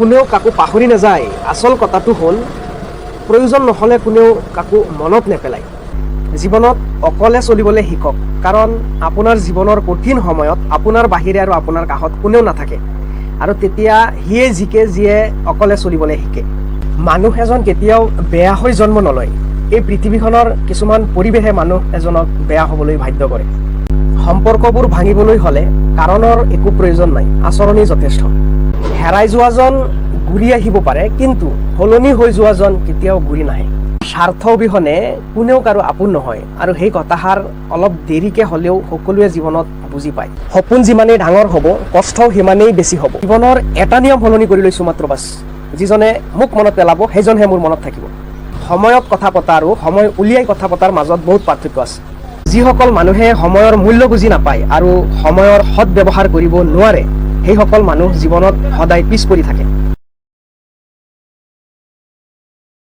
কোনেও কাকো পাহৰি নাযায়। আচল কথাটো হ'ল প্ৰয়োজন নহ'লে কোনেও কাকো মনত নেপেলায়। জীৱনত অকলে চলিবলৈ শিকক, কাৰণ আপোনাৰ জীৱনৰ কঠিন সময়ত আপোনাৰ বাহিৰে আৰু আপোনাৰ কাষত কোনেও নাথাকে, আৰু তেতিয়া সিয়ে জিকে যিয়ে অকলে চলিবলৈ শিকে। মানুহ এজন কেতিয়াও বেয়া হৈ জন্ম নলয়। এই পৃথিৱীখনৰ কিছুমান পৰিৱেশে মানুহ এজনক বেয়া হ'বলৈ বাধ্য কৰে। সম্পৰ্কবোৰ ভাঙিবলৈ হ'লে কাৰণৰ একো প্ৰয়োজন নাই, আচৰণেই যথেষ্ট। হেৰাই যোৱাজন ঘূৰি আহিব পাৰে, কিন্তু সলনি হৈ যোৱাজন কেতিয়াও ঘূৰি নাহে। স্বাৰ্থ অবিহনে কোনেও কাৰো আপোন নহয়, আৰু সেই কথাষাৰ অলপ দেৰিকৈ হ'লেও সকলোৱে জীৱনত বুজি পায়। সপোন যিমানেই ডাঙৰ হ'ব, কষ্টও সিমানেই বেছি হ'ব। জীৱনৰ এটা নিয়ম সলনি কৰি লৈছোঁ মাত্ৰ বাছ, যিজনে মোক মনত পেলাব সেইজনহে মোৰ মনত থাকিব। সময়ত কথা পতা আৰু সময় উলিয়াই কথা পতাৰ মাজত বহুত পাৰ্থক্য আছে। যিসকল মানুহে সময়ৰ মূল্য বুজি নাপায় আৰু সময়ৰ সৎ ব্যৱহাৰ কৰিব নোৱাৰে, সেইসকল মানুহ জীৱনত সদায় পিছ পৰি থাকে।